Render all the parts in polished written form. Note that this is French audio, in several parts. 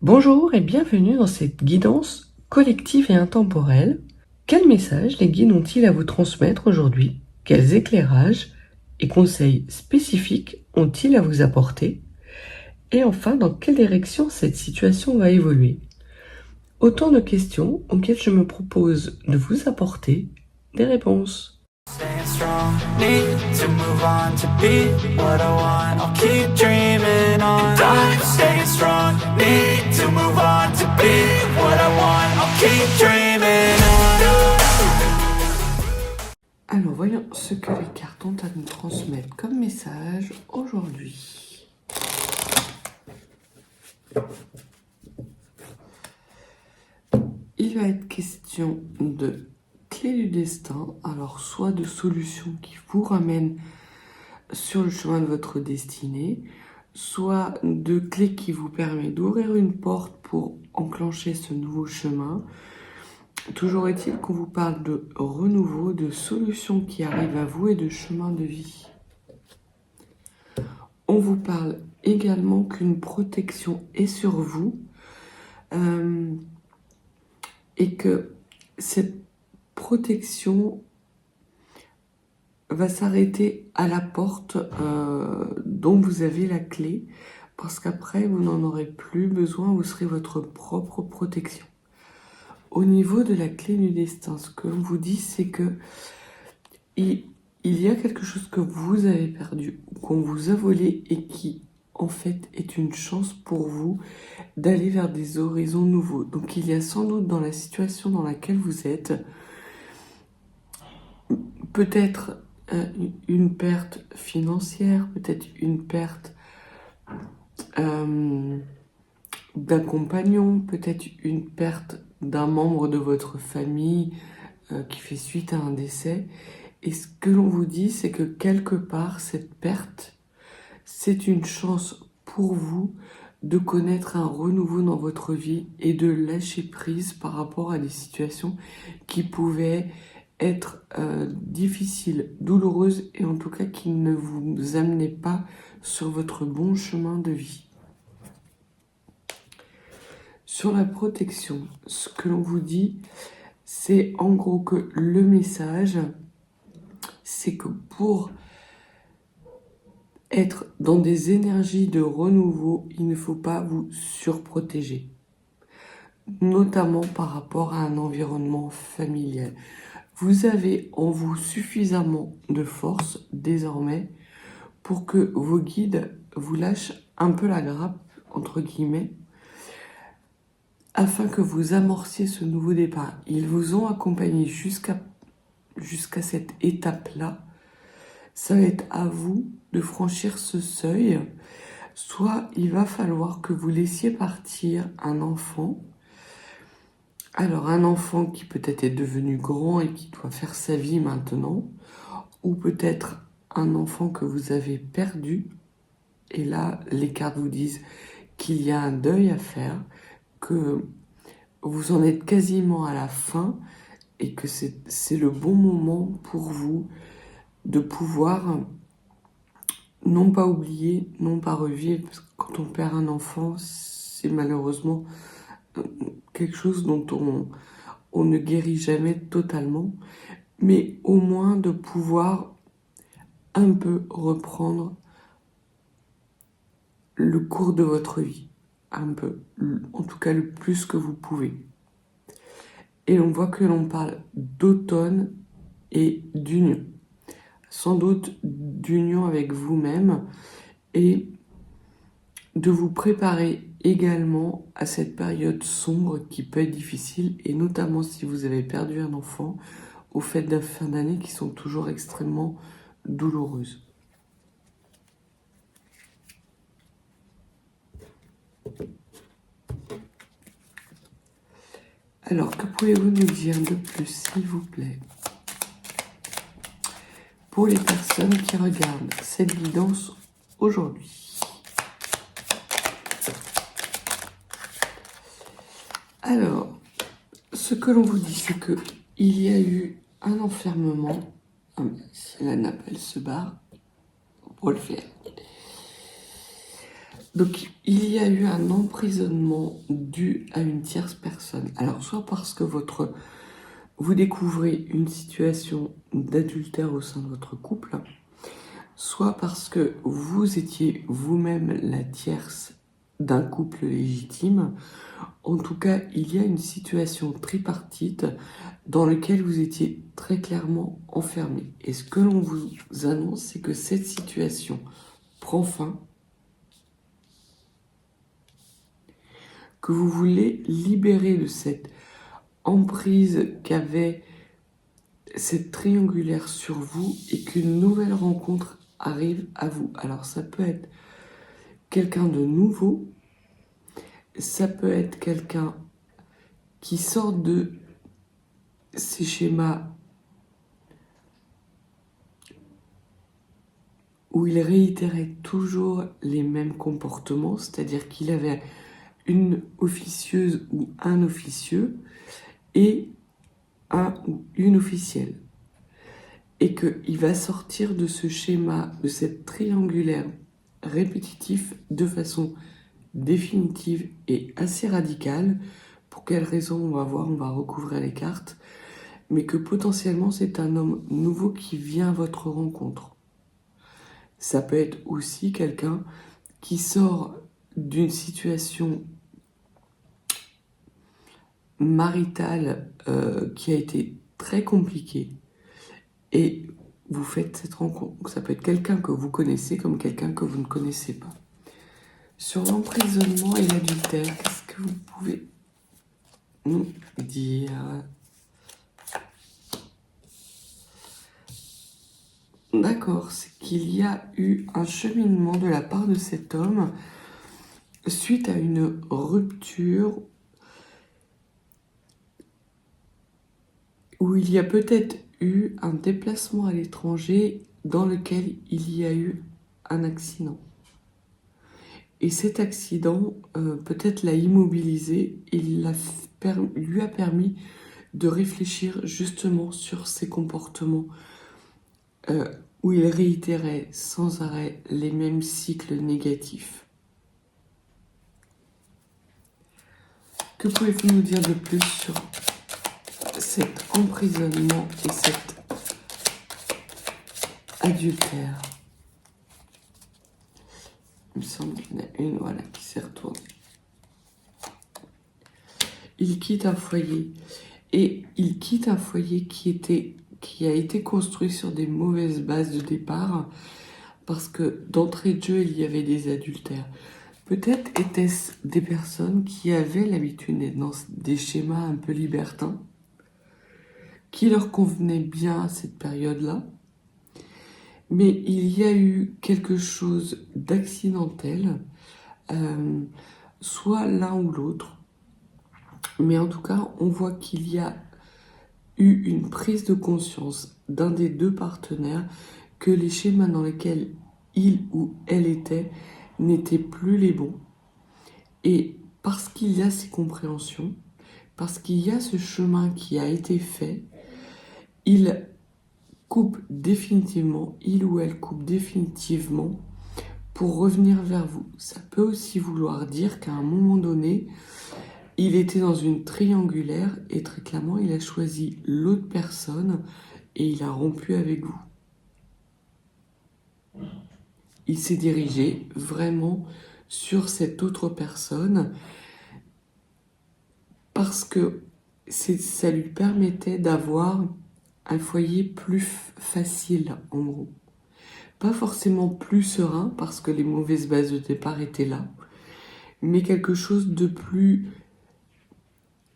Bonjour et bienvenue dans cette guidance collective et intemporelle. Quel message les guides ont-ils à vous transmettre aujourd'hui? Quels éclairages et conseils spécifiques ont-ils à vous apporter? Et enfin, dans quelle direction cette situation va évoluer? Autant de questions auxquelles je me propose de vous apporter des réponses. Staying strong, need to move on to be what I want. I'll keep dreaming on. And I'm staying strong, need to move on to be what I want. I'll keep dreaming on. Alors voyons ce que les cartes ont à nous transmettre comme message aujourd'hui. Il va être question de clés du destin, alors soit de solutions qui vous ramènent sur le chemin de votre destinée, soit de clés qui vous permettent d'ouvrir une porte pour enclencher ce nouveau chemin. Toujours est-il qu'on vous parle de renouveau, de solutions qui arrivent à vous et de chemin de vie. On vous parle également qu'une protection est sur vous et que cette protection va s'arrêter à la porte dont vous avez la clé, parce qu'après vous n'en aurez plus besoin, vous serez votre propre protection. Au niveau de la clé du destin, ce que l'on vous dit, c'est que il y a quelque chose que vous avez perdu, qu'on vous a volé et qui en fait est une chance pour vous d'aller vers des horizons nouveaux. Donc il y a sans doute dans la situation dans laquelle vous êtes, peut-être une perte financière, peut-être une perte d'un compagnon, peut-être une perte d'un membre de votre famille qui fait suite à un décès. Et ce que l'on vous dit, c'est que quelque part, cette perte, c'est une chance pour vous de connaître un renouveau dans votre vie et de lâcher prise par rapport à des situations qui pouvaient être difficiles, douloureuses et en tout cas qui ne vous amenaient pas sur votre bon chemin de vie. Sur la protection, ce que l'on vous dit, c'est en gros que le message, c'est que pour être dans des énergies de renouveau, il ne faut pas vous surprotéger, notamment par rapport à un environnement familial. Vous avez en vous suffisamment de force désormais pour que vos guides vous lâchent un peu la grappe, entre guillemets, afin que vous amorciez ce nouveau départ. Ils vous ont accompagné jusqu'à cette étape-là. Ça va être à vous de franchir ce seuil. Soit il va falloir que vous laissiez partir un enfant. Alors un enfant qui peut-être est devenu grand et qui doit faire sa vie maintenant, ou peut-être un enfant que vous avez perdu. Et là, les cartes vous disent qu'il y a un deuil à faire, que vous en êtes quasiment à la fin et que c'est le bon moment pour vous de pouvoir non pas oublier, non pas revivre, parce que quand on perd un enfant, c'est malheureusement quelque chose dont on ne guérit jamais totalement, mais au moins de pouvoir un peu reprendre le cours de votre vie, un peu, en tout cas le plus que vous pouvez. Et on voit que l'on parle d'automne et d'union, sans doute d'union avec vous-même et de vous préparer également à cette période sombre qui peut être difficile, et notamment si vous avez perdu un enfant, aux fêtes de fin d'année qui sont toujours extrêmement douloureuses. Alors, que pouvez-vous nous dire de plus, s'il vous plaît, pour les personnes qui regardent cette guidance aujourd'hui? Alors, ce que l'on vous dit, c'est que il y a eu un enfermement. Si la nappe, elle se barre, pour le faire. Donc, il y a eu un emprisonnement dû à une tierce personne. Alors, soit parce que vous découvrez une situation d'adultère au sein de votre couple, soit parce que vous étiez vous-même la tierce d'un couple légitime. En tout cas, il y a une situation tripartite dans laquelle vous étiez très clairement enfermé. Et ce que l'on vous annonce, c'est que cette situation prend fin, que vous voulez libérer de cette emprise qu'avait cette triangulaire sur vous et qu'une nouvelle rencontre arrive à vous. Alors ça peut être quelqu'un de nouveau, ça peut être quelqu'un qui sort de ces schémas où il réitérait toujours les mêmes comportements, c'est-à-dire qu'il avait une officieuse ou un officieux et un ou une officielle. Et qu'il va sortir de ce schéma, de cette triangulaire répétitif de façon définitive et assez radicale. Pour quelles raisons, on va voir, on va recouvrir les cartes. Mais que potentiellement, c'est un homme nouveau qui vient à votre rencontre. Ça peut être aussi quelqu'un qui sort d'une situation maritale qui a été très compliquée et vous faites cette rencontre. Ça peut être quelqu'un que vous connaissez comme quelqu'un que vous ne connaissez pas. Sur l'emprisonnement et l'adultère, qu'est-ce que vous pouvez nous dire? D'accord, c'est qu'il y a eu un cheminement de la part de cet homme suite à une rupture où il y a peut-être eu un déplacement à l'étranger dans lequel il y a eu un accident. Et cet accident peut-être l'a immobilisé et lui a permis de réfléchir justement sur ses comportements où il réitérait sans arrêt les mêmes cycles négatifs. Que pouvez-vous nous dire de plus sur cet emprisonnement et cet adultère? Il me semble qu'il y en a une, voilà, qui s'est retournée. Il quitte un foyer. Et il quitte un foyer qui a été construit sur des mauvaises bases de départ, parce que d'entrée de jeu, il y avait des adultères. Peut-être étaient-ce des personnes qui avaient l'habitude d'être dans des schémas un peu libertins, qui leur convenaient bien à cette période-là, mais il y a eu quelque chose d'accidentel, soit l'un ou l'autre, mais en tout cas, on voit qu'il y a eu une prise de conscience d'un des deux partenaires que les schémas dans lesquels il ou elle était n'étaient plus les bons. Et parce qu'il y a ces compréhensions, parce qu'il y a ce chemin qui a été fait, il coupe définitivement, il ou elle coupe définitivement pour revenir vers vous. Ça peut aussi vouloir dire qu'à un moment donné, il était dans une triangulaire et très clairement, il a choisi l'autre personne et il a rompu avec vous. Il s'est dirigé vraiment sur cette autre personne parce que ça lui permettait d'avoir un foyer plus facile, en gros. Pas forcément plus serein parce que les mauvaises bases de départ étaient là, mais quelque chose de plus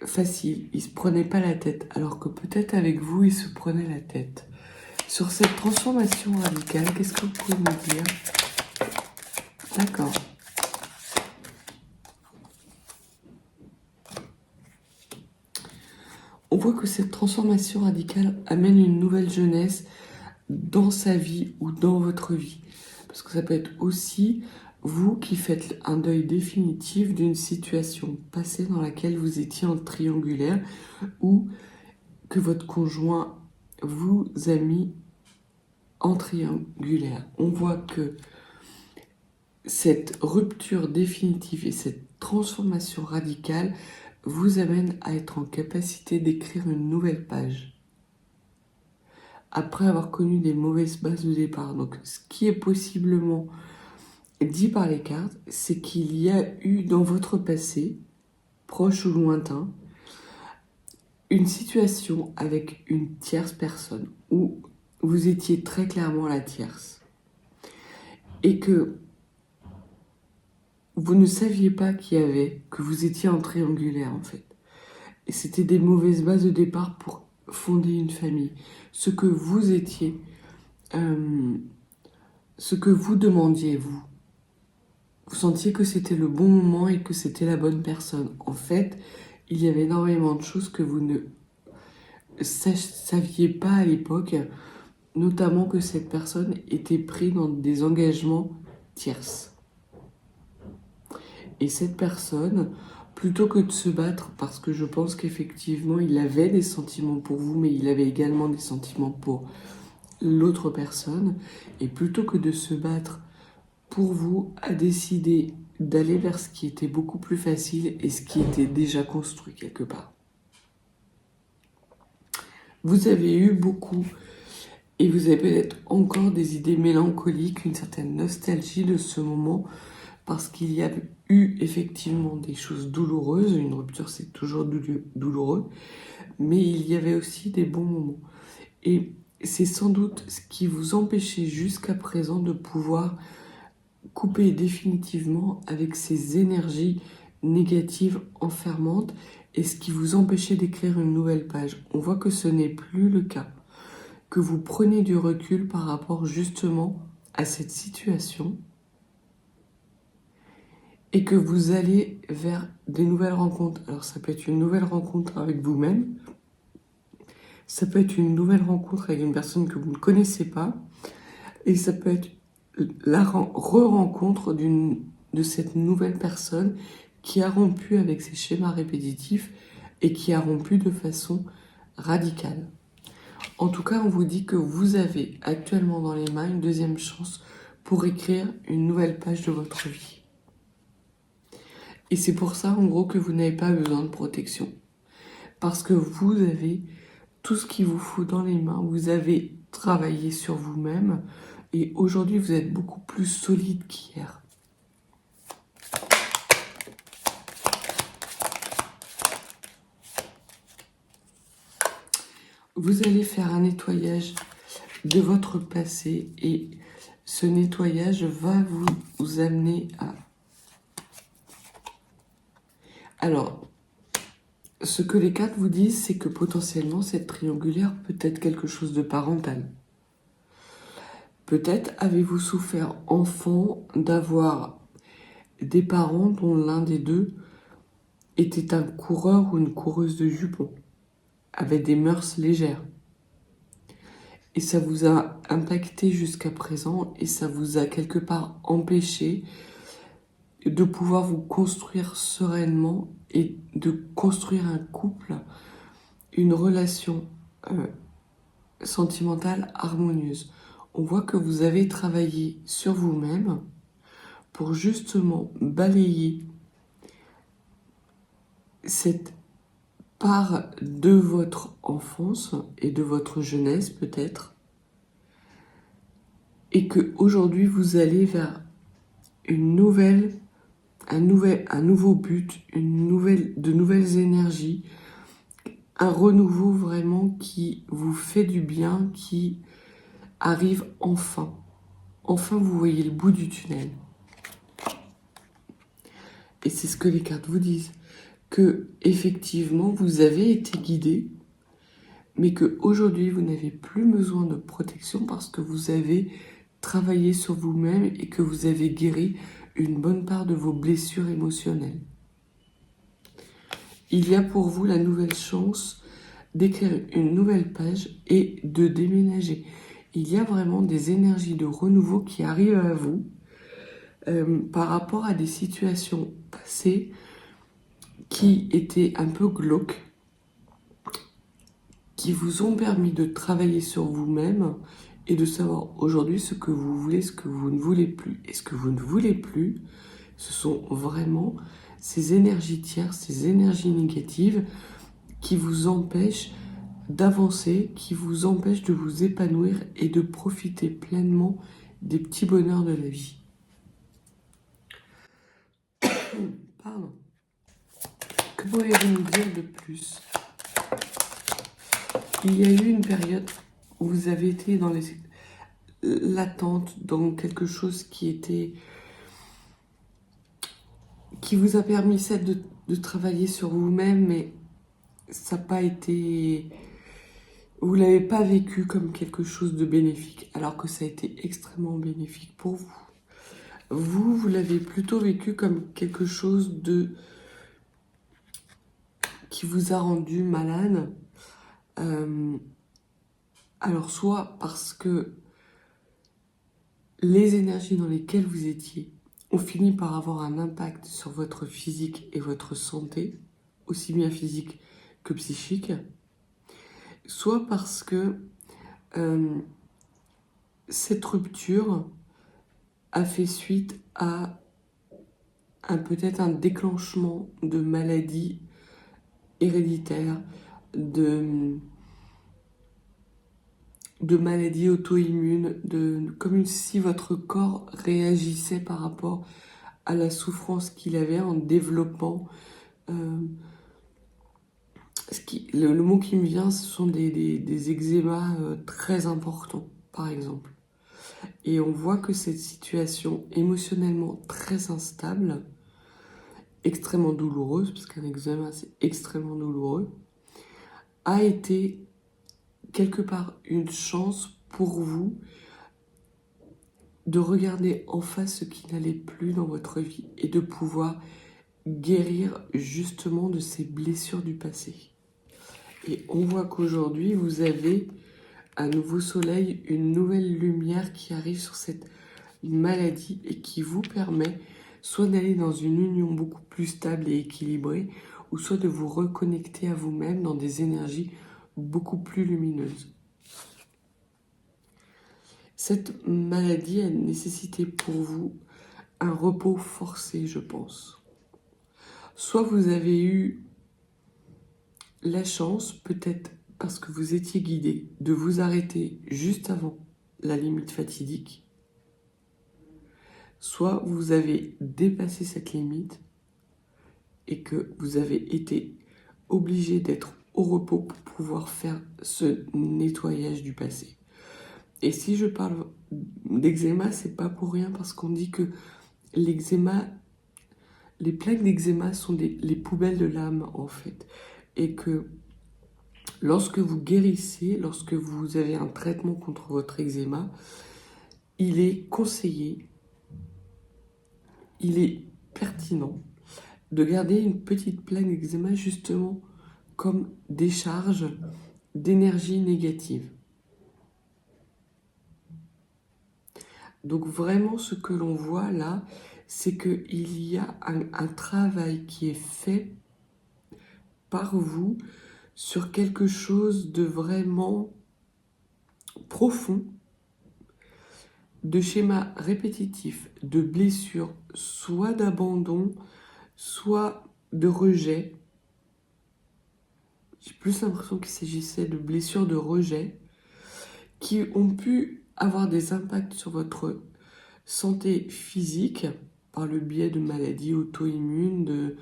facile. Il se prenait pas la tête, alors que peut-être avec vous, il se prenait la tête. Sur cette transformation radicale, qu'est-ce que vous pouvez me dire? D'accord. On voit que cette transformation radicale amène une nouvelle jeunesse dans sa vie ou dans votre vie. Parce que ça peut être aussi vous qui faites un deuil définitif d'une situation passée dans laquelle vous étiez en triangulaire ou que votre conjoint vous a mis en triangulaire. On voit que cette rupture définitive et cette transformation radicale vous amène à être en capacité d'écrire une nouvelle page. Après avoir connu des mauvaises bases de départ. Donc, ce qui est possiblement dit par les cartes, c'est qu'il y a eu dans votre passé, proche ou lointain, une situation avec une tierce personne où vous étiez très clairement la tierce et que vous ne saviez pas qu'il y avait, que vous étiez en triangulaire en fait. Et c'était des mauvaises bases de départ pour fonder une famille. Ce que vous étiez, ce que vous demandiez, vous sentiez que c'était le bon moment et que c'était la bonne personne. En fait, il y avait énormément de choses que vous ne saviez pas à l'époque, notamment que cette personne était prise dans des engagements tierces. Et cette personne, plutôt que de se battre, parce que je pense qu'effectivement il avait des sentiments pour vous, mais il avait également des sentiments pour l'autre personne, et plutôt que de se battre pour vous, a décidé d'aller vers ce qui était beaucoup plus facile et ce qui était déjà construit quelque part. Vous avez eu beaucoup, et vous avez peut-être encore des idées mélancoliques, une certaine nostalgie de ce moment, parce qu'il y a eu effectivement des choses douloureuses. Une rupture, c'est toujours douloureux, mais il y avait aussi des bons moments. Et c'est sans doute ce qui vous empêchait jusqu'à présent de pouvoir couper définitivement avec ces énergies négatives enfermantes et ce qui vous empêchait d'écrire une nouvelle page. On voit que ce n'est plus le cas, que vous prenez du recul par rapport justement à cette situation et que vous allez vers des nouvelles rencontres. Alors ça peut être une nouvelle rencontre avec vous-même, ça peut être une nouvelle rencontre avec une personne que vous ne connaissez pas, et ça peut être la re-rencontre de cette nouvelle personne qui a rompu avec ses schémas répétitifs et qui a rompu de façon radicale. En tout cas, on vous dit que vous avez actuellement dans les mains une deuxième chance pour écrire une nouvelle page de votre vie. Et c'est pour ça, en gros, que vous n'avez pas besoin de protection. Parce que vous avez tout ce qu'il vous faut dans les mains. Vous avez travaillé sur vous-même. Et aujourd'hui, vous êtes beaucoup plus solide qu'hier. Vous allez faire un nettoyage de votre passé. Et ce nettoyage va vous amener à... Alors, ce que les cartes vous disent, c'est que potentiellement, cette triangulaire peut être quelque chose de parental. Peut-être avez-vous souffert enfant d'avoir des parents dont l'un des deux était un coureur ou une coureuse de jupons, avait des mœurs légères. Et ça vous a impacté jusqu'à présent et ça vous a quelque part empêché de pouvoir vous construire sereinement et de construire un couple, une relation sentimentale harmonieuse. On voit que vous avez travaillé sur vous-même pour justement balayer cette part de votre enfance et de votre jeunesse peut-être, et que aujourd'hui vous allez vers un nouveau but, de nouvelles énergies, un renouveau vraiment qui vous fait du bien, qui arrive enfin. Enfin, vous voyez le bout du tunnel. Et c'est ce que les cartes vous disent. Que, effectivement, vous avez été guidé, mais qu'aujourd'hui, vous n'avez plus besoin de protection parce que vous avez travaillé sur vous-même et que vous avez guéri une bonne part de vos blessures émotionnelles. Il y a pour vous la nouvelle chance d'écrire une nouvelle page et de déménager. Il y a vraiment des énergies de renouveau qui arrivent à vous par rapport à des situations passées qui étaient un peu glauques, qui vous ont permis de travailler sur vous-même et de savoir aujourd'hui ce que vous voulez, ce que vous ne voulez plus. Et ce que vous ne voulez plus, ce sont vraiment ces énergies tierces, ces énergies négatives qui vous empêchent d'avancer, qui vous empêchent de vous épanouir et de profiter pleinement des petits bonheurs de la vie. Pardon. Que pourriez-vous nous dire de plus? Il y a eu une période où vous avez été dans l'attente, dans quelque chose qui vous a permis certes de travailler sur vous-même, mais ça n'a pas été... Vous ne l'avez pas vécu comme quelque chose de bénéfique, alors que ça a été extrêmement bénéfique pour vous. Vous l'avez plutôt vécu comme quelque chose qui vous a rendu malade. Alors soit parce que les énergies dans lesquelles vous étiez ont fini par avoir un impact sur votre physique et votre santé, aussi bien physique que psychique, soit parce que cette rupture a fait suite à peut-être un déclenchement de maladies héréditaires, de maladies auto-immunes, comme si votre corps réagissait par rapport à la souffrance qu'il avait en développant. Le mot qui me vient, ce sont des eczémas très importants, par exemple. Et on voit que cette situation émotionnellement très instable, extrêmement douloureuse, parce qu'un eczéma c'est extrêmement douloureux, a été quelque part une chance pour vous de regarder en face ce qui n'allait plus dans votre vie et de pouvoir guérir justement de ces blessures du passé. Et on voit qu'aujourd'hui, vous avez un nouveau soleil, une nouvelle lumière qui arrive sur cette maladie et qui vous permet soit d'aller dans une union beaucoup plus stable et équilibrée, ou soit de vous reconnecter à vous-même dans des énergies beaucoup plus lumineuses. Cette maladie a nécessité pour vous un repos forcé, je pense. Soit vous avez eu la chance, peut-être parce que vous étiez guidé, de vous arrêter juste avant la limite fatidique, soit vous avez dépassé cette limite et que vous avez été obligé d'être au repos pour pouvoir faire ce nettoyage du passé. Et si je parle d'eczéma, c'est pas pour rien, parce qu'on dit que l'eczéma, les plaques d'eczéma sont les poubelles de l'âme en fait, et que lorsque vous guérissez, lorsque vous avez un traitement contre votre eczéma, il est conseillé, il est pertinent de garder une petite plaque d'eczéma justement comme décharge d'énergie négative. Donc vraiment ce que l'on voit là, c'est qu'il y a un travail qui est fait par vous sur quelque chose de vraiment profond, de schémas répétitifs, de blessures, soit d'abandon, soit de rejet. J'ai plus l'impression qu'il s'agissait de blessures de rejet qui ont pu avoir des impacts sur votre santé physique par le biais de maladies auto-immunes, de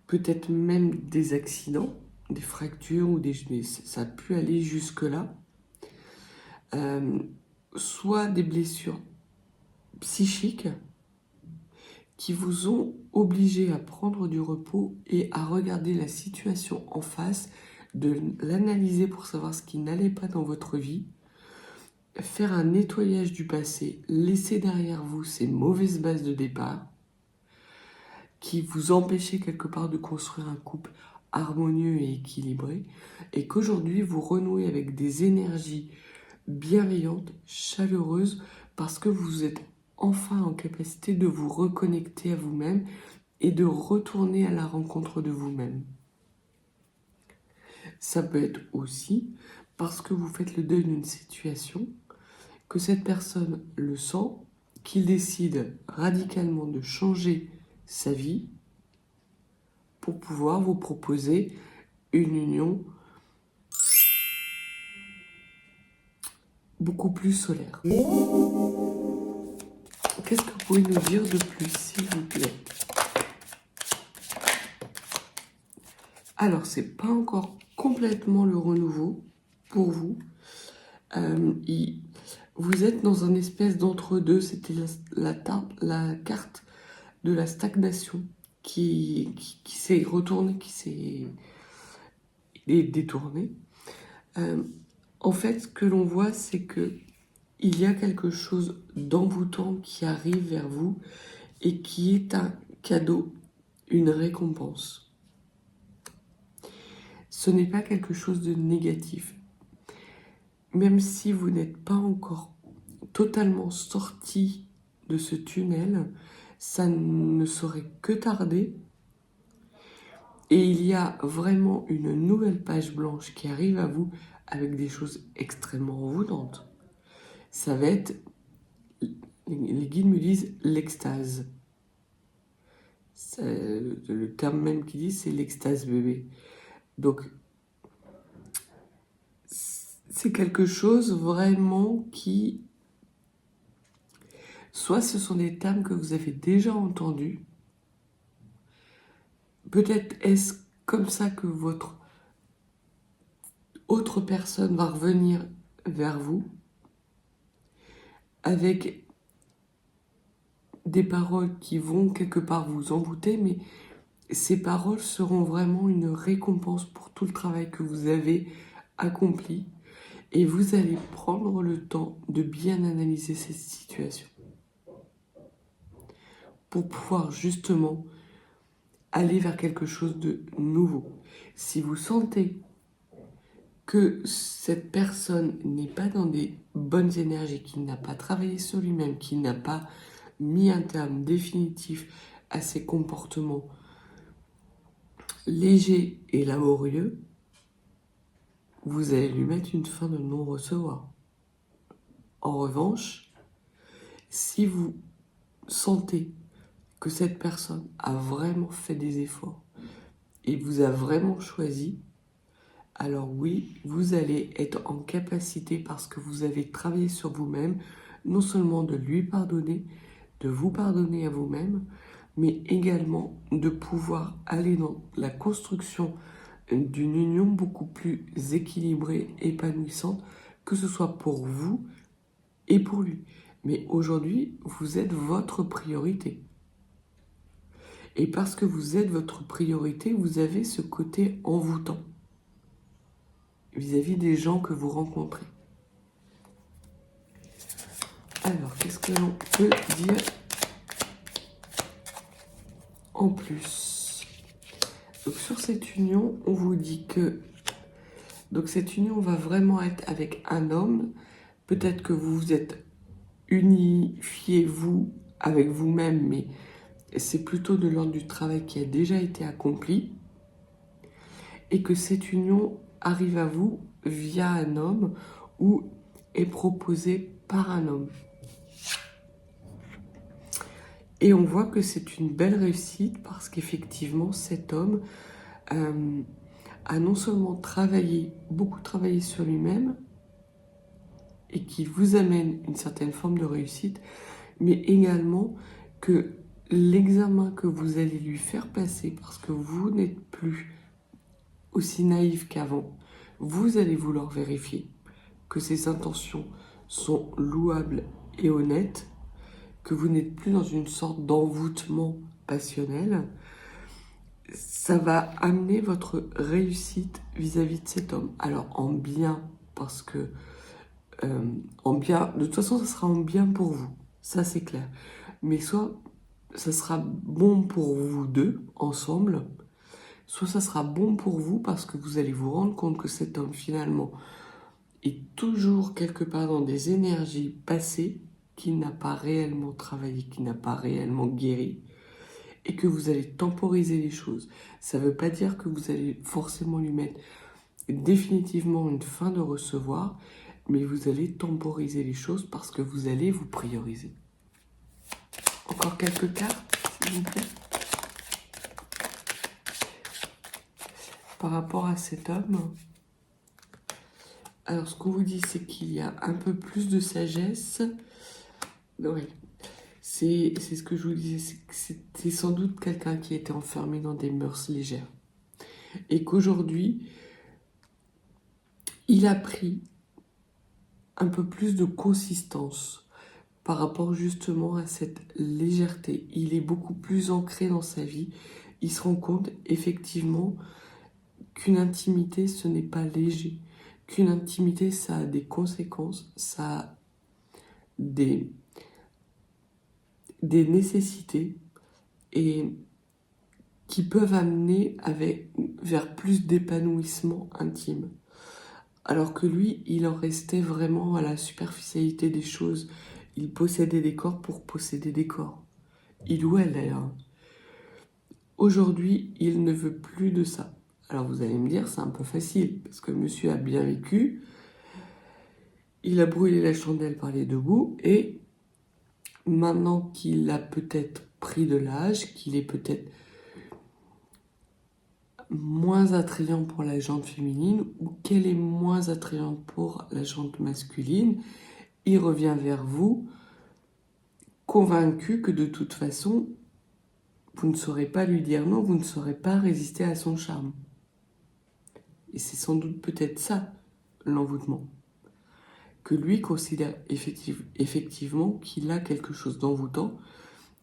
peut-être même des accidents, des fractures, mais ça a pu aller jusque-là. Soit des blessures psychiques qui vous ont obligé à prendre du repos et à regarder la situation en face, de l'analyser pour savoir ce qui n'allait pas dans votre vie, faire un nettoyage du passé, laisser derrière vous ces mauvaises bases de départ qui vous empêchaient quelque part de construire un couple harmonieux et équilibré, et qu'aujourd'hui vous renouez avec des énergies bienveillantes, chaleureuses, parce que vous êtes enfin en capacité de vous reconnecter à vous-même et de retourner à la rencontre de vous-même. Ça peut être aussi parce que vous faites le deuil d'une situation que cette personne le sent, qu'il décide radicalement de changer sa vie pour pouvoir vous proposer une union beaucoup plus solaire. Qu'est-ce que vous pouvez nous dire de plus, s'il vous plaît? Alors, c'est pas encore complètement le renouveau pour vous. Vous êtes dans un espèce d'entre-deux. C'était la carte de la stagnation qui s'est retournée, qui s'est détournée. En fait, ce que l'on voit, c'est que il y a quelque chose d'envoûtant qui arrive vers vous et qui est un cadeau, une récompense. Ce n'est pas quelque chose de négatif. Même si vous n'êtes pas encore totalement sorti de ce tunnel, ça ne saurait que tarder. Et il y a vraiment une nouvelle page blanche qui arrive à vous avec des choses extrêmement envoûtantes. Ça va être, les guides me disent, l'extase. Le terme même qu'ils disent, c'est l'extase bébé. Donc, c'est quelque chose vraiment qui... Soit ce sont des termes que vous avez déjà entendus. Peut-être est-ce comme ça que votre autre personne va revenir vers vous avec des paroles qui vont quelque part vous envoûter, mais ces paroles seront vraiment une récompense pour tout le travail que vous avez accompli et vous allez prendre le temps de bien analyser cette situation pour pouvoir justement aller vers quelque chose de nouveau. Si vous sentez que cette personne n'est pas dans des bonnes énergies, qu'il n'a pas travaillé sur lui-même, qu'il n'a pas mis un terme définitif à ses comportements légers et laborieux, vous allez lui mettre une fin de non-recevoir. En revanche, si vous sentez que cette personne a vraiment fait des efforts et vous a vraiment choisi, alors oui, vous allez être en capacité, parce que vous avez travaillé sur vous-même, non seulement de lui pardonner, de vous pardonner à vous-même, mais également de pouvoir aller dans la construction d'une union beaucoup plus équilibrée, épanouissante, que ce soit pour vous et pour lui. Mais aujourd'hui, vous êtes votre priorité. Et parce que vous êtes votre priorité, vous avez ce côté envoûtant vis-à-vis des gens que vous rencontrez. Alors, qu'est-ce que l'on peut dire en plus? Donc, sur cette union, on vous dit que donc cette union va vraiment être avec un homme. Peut-être que vous vous êtes unifié, vous, avec vous-même, mais c'est plutôt de l'ordre du travail qui a déjà été accompli. Et que cette union arrive à vous via un homme ou est proposée par un homme. Et on voit que c'est une belle réussite parce qu'effectivement, cet homme a non seulement beaucoup travaillé sur lui-même et qui vous amène une certaine forme de réussite, mais également que l'examen que vous allez lui faire passer, parce que vous n'êtes plus aussi naïf qu'avant, vous allez vouloir vérifier que ses intentions sont louables et honnêtes, que vous n'êtes plus dans une sorte d'envoûtement passionnel. Ça va amener votre réussite vis-à-vis de cet homme. Alors en bien, parce que en bien, de toute façon, ça sera en bien pour vous, ça c'est clair. Mais soit ça sera bon pour vous deux ensemble, soit ça sera bon pour vous parce que vous allez vous rendre compte que cet homme finalement est toujours quelque part dans des énergies passées qu'il n'a pas réellement travaillé, qu'il n'a pas réellement guéri, et que vous allez temporiser les choses. Ça ne veut pas dire que vous allez forcément lui mettre définitivement une fin de recevoir, mais vous allez temporiser les choses parce que vous allez vous prioriser. Encore quelques cartes, s'il vous plaît. Par rapport à cet homme, alors ce qu'on vous dit, c'est qu'il y a un peu plus de sagesse. Ouais. C'est ce que je vous disais, c'est que c'était sans doute quelqu'un qui était enfermé dans des mœurs légères. Et qu'aujourd'hui, il a pris un peu plus de consistance par rapport justement à cette légèreté. Il est beaucoup plus ancré dans sa vie. Il se rend compte effectivement qu'une intimité, ce n'est pas léger. Qu'une intimité, ça a des conséquences, ça a des nécessités et qui peuvent amener vers plus d'épanouissement intime. Alors que lui, il en restait vraiment à la superficialité des choses. Il possédait des corps pour posséder des corps. Il ou elle d'ailleurs. Aujourd'hui, il ne veut plus de ça. Alors vous allez me dire, c'est un peu facile, parce que monsieur a bien vécu, il a brûlé la chandelle par les deux bouts, et maintenant qu'il a peut-être pris de l'âge, qu'il est peut-être moins attrayant pour la jante féminine, ou qu'elle est moins attrayante pour la jante masculine, il revient vers vous, convaincu que de toute façon, vous ne saurez pas lui dire non, vous ne saurez pas résister à son charme. Et c'est sans doute peut-être ça, l'envoûtement. Que lui considère effectivement qu'il a quelque chose d'envoûtant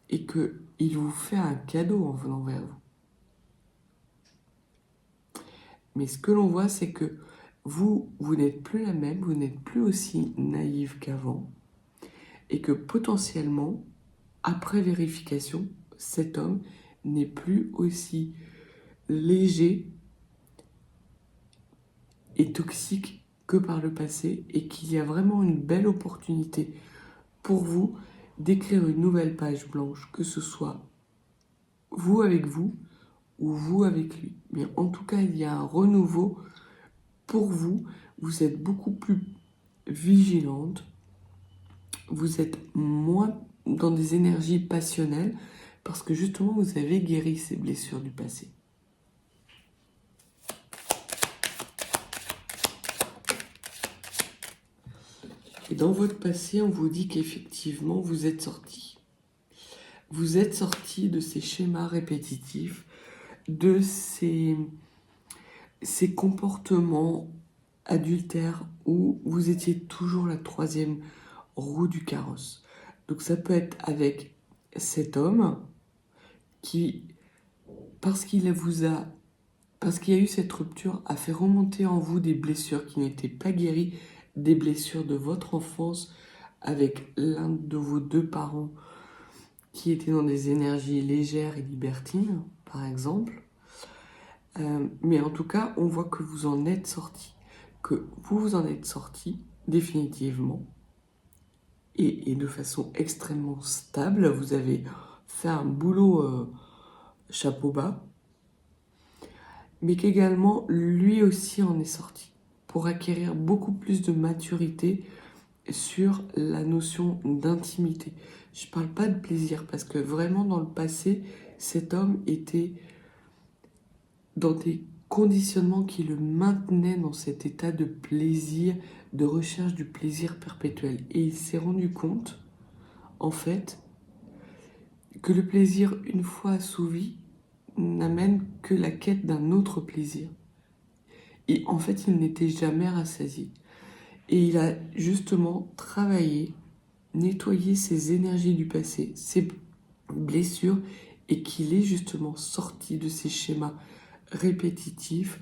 et qu'il vous fait un cadeau en venant vers vous. Mais ce que l'on voit, c'est que vous n'êtes plus la même, vous n'êtes plus aussi naïve qu'avant et que potentiellement, après vérification, cet homme n'est plus aussi léger et toxique que par le passé et qu'il y a vraiment une belle opportunité pour vous d'écrire une nouvelle page blanche, que ce soit vous avec vous ou vous avec lui. Mais en tout cas, il y a un renouveau pour vous. Vous êtes beaucoup plus vigilante, vous êtes moins dans des énergies passionnelles parce que justement vous avez guéri ces blessures du passé. Et dans votre passé, on vous dit qu'effectivement vous êtes sorti. Vous êtes sorti de ces schémas répétitifs, de ces comportements adultères où vous étiez toujours la troisième roue du carrosse. Donc ça peut être avec cet homme qui, parce qu'il y a eu cette rupture, a fait remonter en vous des blessures qui n'étaient pas guéries, des blessures de votre enfance avec l'un de vos deux parents qui étaient dans des énergies légères et libertines, par exemple. Mais en tout cas, on voit que vous en êtes sorti, que vous en êtes sorti définitivement et de façon extrêmement stable. Vous avez fait un boulot chapeau bas, mais qu'également lui aussi en est sorti pour acquérir beaucoup plus de maturité sur la notion d'intimité. Je ne parle pas de plaisir parce que vraiment dans le passé, cet homme était dans des conditionnements qui le maintenaient dans cet état de plaisir, de recherche du plaisir perpétuel. Et il s'est rendu compte, en fait, que le plaisir, une fois assouvi, n'amène que la quête d'un autre plaisir. Et en fait, il n'était jamais rassasié. Et il a justement travaillé, nettoyé ses énergies du passé, ses blessures, et qu'il est justement sorti de ces schémas répétitif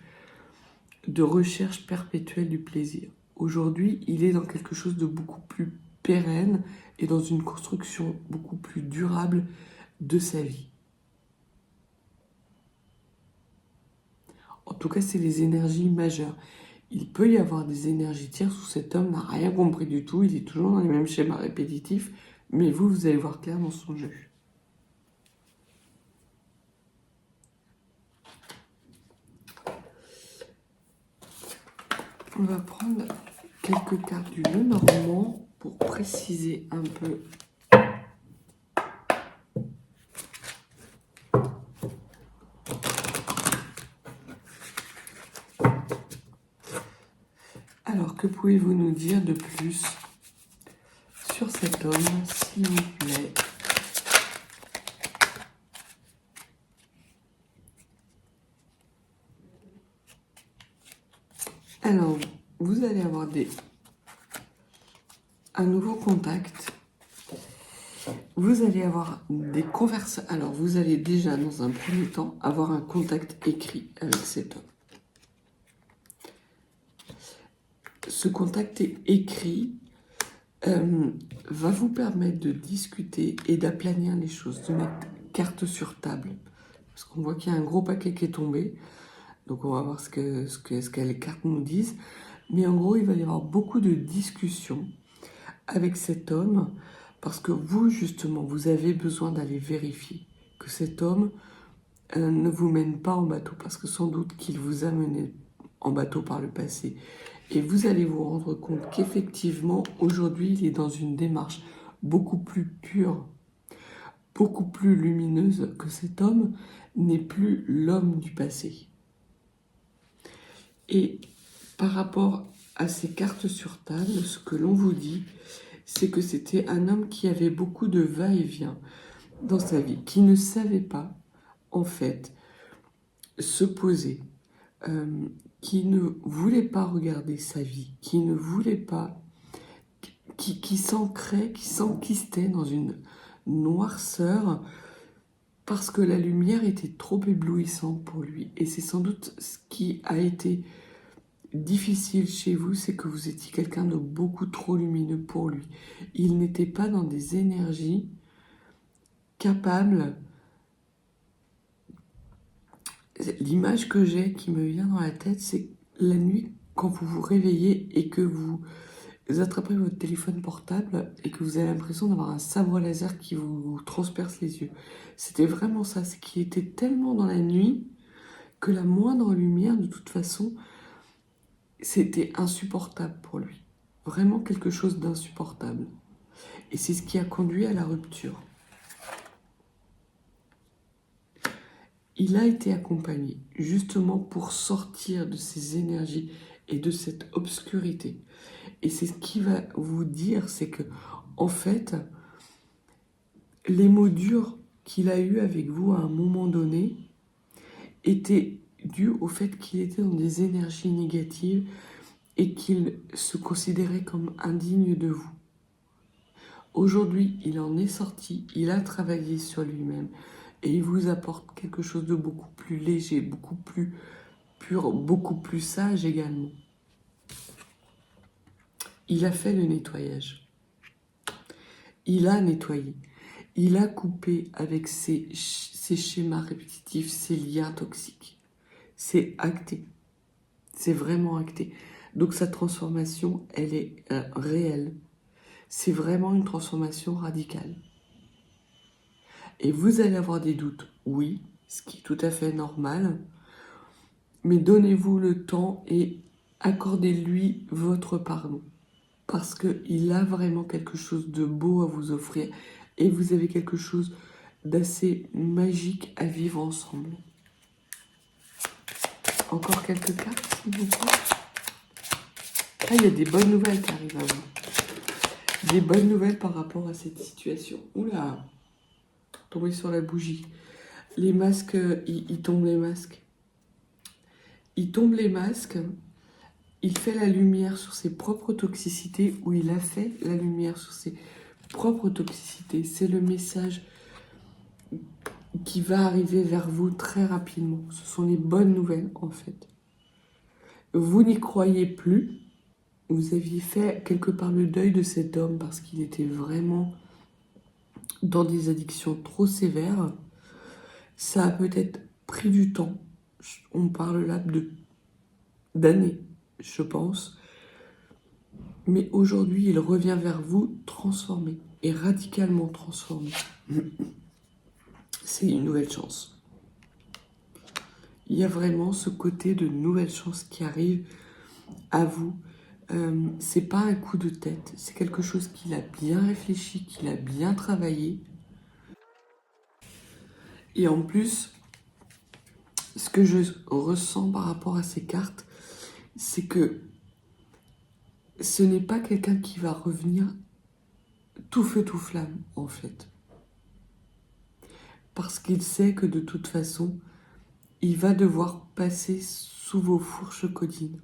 de recherche perpétuelle du plaisir. Aujourd'hui, il est dans quelque chose de beaucoup plus pérenne et dans une construction beaucoup plus durable de sa vie. En tout cas, c'est les énergies majeures. Il peut y avoir des énergies tierces où cet homme n'a rien compris du tout, il est toujours dans les mêmes schémas répétitifs, mais vous allez voir clair dans son jeu. On va prendre quelques cartes du Lenormand pour préciser un peu. Alors, que pouvez-vous nous dire de plus sur cet homme, s'il vous plaît? Alors, vous allez avoir un nouveau contact. Vous allez avoir des conversations. Alors, vous allez déjà, dans un premier temps, avoir un contact écrit avec cet homme. Ce contact écrit va vous permettre de discuter et d'aplanir les choses, de mettre carte sur table. Parce qu'on voit qu'il y a un gros paquet qui est tombé. Donc, on va voir ce que les cartes nous disent. Mais en gros, il va y avoir beaucoup de discussions avec cet homme. Parce que vous, justement, vous avez besoin d'aller vérifier que cet homme ne vous mène pas en bateau. Parce que sans doute qu'il vous a mené en bateau par le passé. Et vous allez vous rendre compte qu'effectivement, aujourd'hui, il est dans une démarche beaucoup plus pure, beaucoup plus lumineuse, que cet homme n'est plus l'homme du passé. Et par rapport à ces cartes sur table, ce que l'on vous dit, c'est que c'était un homme qui avait beaucoup de va-et-vient dans sa vie, qui ne savait pas, en fait, se poser, qui ne voulait pas regarder sa vie, qui ne voulait pas, qui s'ancrait, qui s'enquistait dans une noirceur parce que la lumière était trop éblouissante pour lui. Et c'est sans doute ce qui a été difficile chez vous, c'est que vous étiez quelqu'un de beaucoup trop lumineux pour lui. Il n'était pas dans des énergies capables. L'image que j'ai qui me vient dans la tête, c'est la nuit, quand vous vous réveillez et que vous attrapez votre téléphone portable et que vous avez l'impression d'avoir un sabre laser qui vous transperce les yeux. C'était vraiment ça, c'est qu'il était tellement dans la nuit que la moindre lumière, de toute façon, c'était insupportable pour lui. Vraiment quelque chose d'insupportable. Et c'est ce qui a conduit à la rupture. Il a été accompagné justement pour sortir de ces énergies et de cette obscurité. Et c'est ce qui va vous dire, c'est que, en fait, les mots durs qu'il a eus avec vous à un moment donné étaient dus au fait qu'il était dans des énergies négatives et qu'il se considérait comme indigne de vous. Aujourd'hui, il en est sorti, il a travaillé sur lui-même et il vous apporte quelque chose de beaucoup plus léger, beaucoup plus pur, beaucoup plus sage également. Il a fait le nettoyage. Il a nettoyé. Il a coupé avec ses schémas répétitifs, ses liens toxiques. C'est acté. C'est vraiment acté. Donc sa transformation, elle est réelle. C'est vraiment une transformation radicale. Et vous allez avoir des doutes, oui, ce qui est tout à fait normal. Mais donnez-vous le temps et accordez-lui votre pardon. Parce qu'il a vraiment quelque chose de beau à vous offrir. Et vous avez quelque chose d'assez magique à vivre ensemble. Encore quelques cartes, s'il vous plaît. Ah, il y a des bonnes nouvelles qui arrivent à vous. Des bonnes nouvelles par rapport à cette situation. Oula, tombé sur la bougie. Les masques, il tombe les masques. Il tombe les masques. Il fait la lumière sur ses propres toxicités, ou il a fait la lumière sur ses propres toxicités. C'est le message qui va arriver vers vous très rapidement. Ce sont les bonnes nouvelles, en fait. Vous n'y croyez plus. Vous aviez fait quelque part le deuil de cet homme parce qu'il était vraiment dans des addictions trop sévères. Ça a peut-être pris du temps. On parle là d'années, je pense. Mais aujourd'hui, il revient vers vous transformé et radicalement transformé. C'est une nouvelle chance. Il y a vraiment ce côté de nouvelle chance qui arrive à vous. c'est pas un coup de tête, c'est quelque chose qu'il a bien réfléchi, qu'il a bien travaillé. Et en plus, ce que je ressens par rapport à ces cartes, c'est que ce n'est pas quelqu'un qui va revenir tout feu tout flamme, en fait. Parce qu'il sait que de toute façon, il va devoir passer sous vos fourches codines.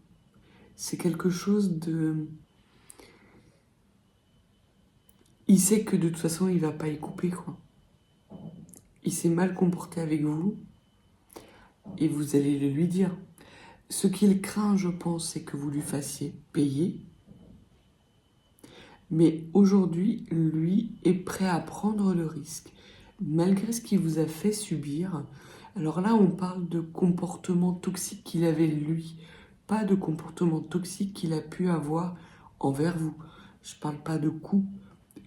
C'est quelque chose de... Il sait que de toute façon, il va pas y couper, quoi. Il s'est mal comporté avec vous, et vous allez le lui dire. Ce qu'il craint, je pense, c'est que vous lui fassiez payer. Mais aujourd'hui, lui est prêt à prendre le risque, malgré ce qu'il vous a fait subir. Alors là, on parle de comportement toxique qu'il avait lui, pas de comportement toxique qu'il a pu avoir envers vous. Je parle pas de coups,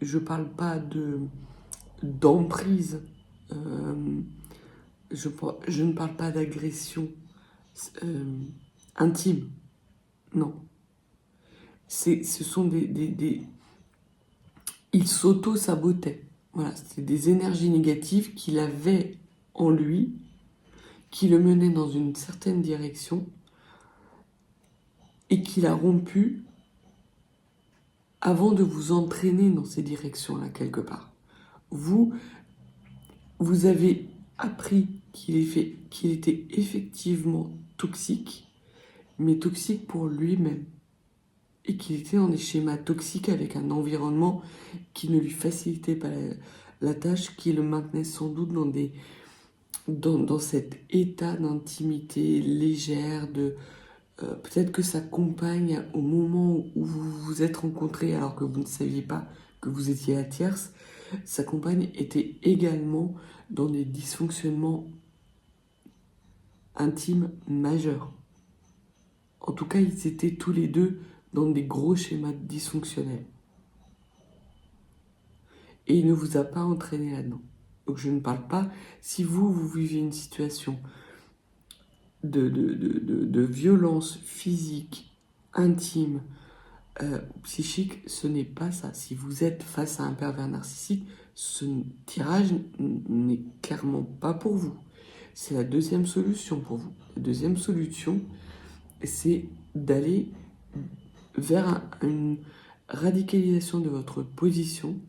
je parle pas d'emprise, je ne parle pas d'agression intime, non. Ce sont il s'auto-sabotait. Voilà, c'était des énergies négatives qu'il avait en lui, qui le menaient dans une certaine direction et qu'il a rompu avant de vous entraîner dans ces directions-là quelque part. Vous avez appris qu'il était effectivement toxique, mais toxique pour lui-même. Et qu'il était dans des schémas toxiques avec un environnement qui ne lui facilitait pas la tâche, qui le maintenait sans doute dans cet état d'intimité légère, peut-être que sa compagne, au moment où vous vous êtes rencontrés, alors que vous ne saviez pas que vous étiez la tierce, sa compagne était également dans des dysfonctionnements intimes majeurs. En tout cas, ils étaient tous les deux dans des gros schémas dysfonctionnels. Et il ne vous a pas entraîné là-dedans. Donc je ne parle pas, si vous vivez une situation de violence physique, intime, psychique, ce n'est pas ça. Si vous êtes face à un pervers narcissique, ce tirage n'est clairement pas pour vous. C'est la deuxième solution pour vous. La deuxième solution, c'est d'aller vers une radicalisation de votre position,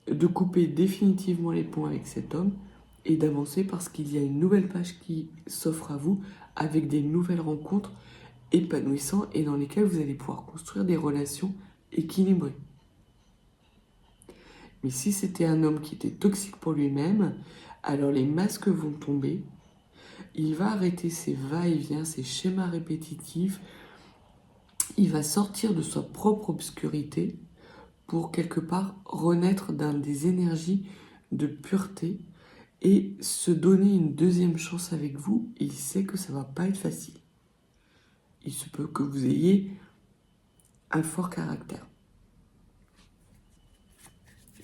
de couper définitivement les ponts avec cet homme et d'avancer parce qu'il y a une nouvelle page qui s'offre à vous avec des nouvelles rencontres épanouissantes et dans lesquelles vous allez pouvoir construire des relations équilibrées. Mais si c'était un homme qui était toxique pour lui-même, alors les masques vont tomber, il va arrêter ses va-et-vient, ses schémas répétitifs, il va sortir de sa propre obscurité pour quelque part renaître dans des énergies de pureté et se donner une deuxième chance avec vous. Et il sait que ça va pas être facile. Il se peut que vous ayez un fort caractère.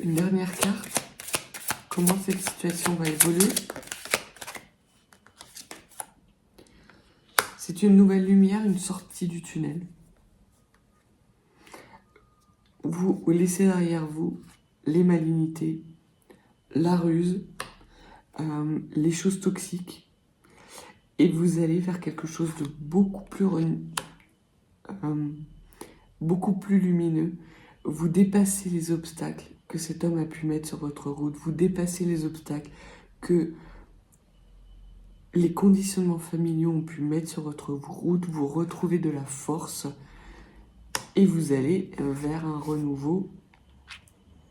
Une dernière carte. Comment cette situation va évoluer? C'est une nouvelle lumière, une sortie du tunnel. Vous laissez derrière vous les malignités, la ruse, les choses toxiques, et vous allez vers quelque chose de beaucoup plus lumineux. Vous dépassez les obstacles que cet homme a pu mettre sur votre route, vous dépassez les obstacles que les conditionnements familiaux ont pu mettre sur votre route, vous retrouvez de la force, et vous allez vers un renouveau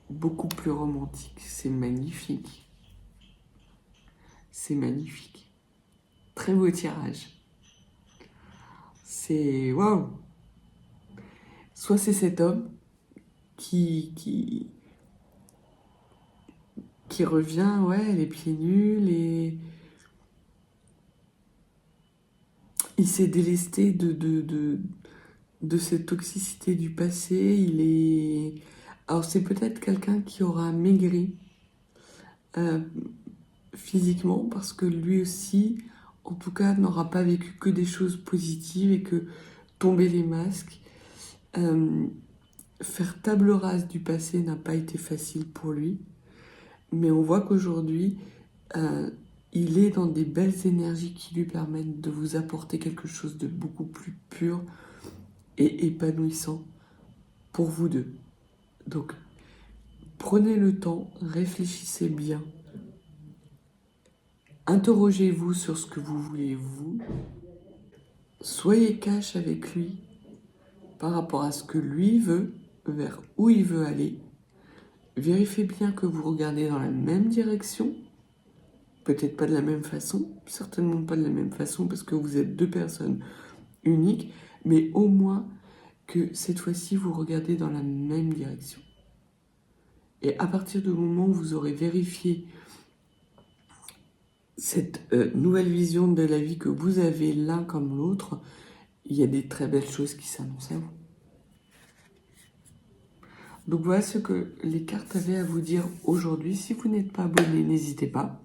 beaucoup plus romantique. C'est magnifique. C'est magnifique. Très beau tirage. C'est waouh. Soit c'est cet homme qui revient, ouais, les pieds nus, il s'est délesté de cette toxicité du passé. Alors c'est peut-être quelqu'un qui aura maigri physiquement parce que lui aussi, en tout cas, n'aura pas vécu que des choses positives et que tomber les masques, Faire table rase du passé n'a pas été facile pour lui, mais on voit qu'aujourd'hui, il est dans des belles énergies qui lui permettent de vous apporter quelque chose de beaucoup plus pur et épanouissant pour vous deux. Donc, prenez le temps, réfléchissez bien, interrogez-vous sur ce que vous voulez vous, soyez cash avec lui par rapport à ce que lui veut, vers où il veut aller. Vérifiez bien que vous regardez dans la même direction, peut-être pas de la même façon, certainement pas de la même façon parce que vous êtes deux personnes uniques, mais au moins que cette fois-ci vous regardez dans la même direction. Et à partir du moment où vous aurez vérifié cette nouvelle vision de la vie que vous avez l'un comme l'autre, il y a des très belles choses qui s'annoncent à vous. Donc voilà ce que les cartes avaient à vous dire aujourd'hui. Si vous n'êtes pas abonné, n'hésitez pas.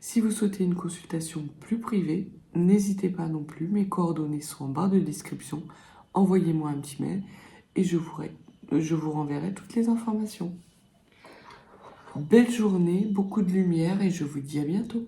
Si vous souhaitez une consultation plus privée, n'hésitez pas non plus. Mes coordonnées sont en barre de description. Envoyez-moi un petit mail et je vous renverrai toutes les informations. Belle journée, beaucoup de lumière et je vous dis à bientôt.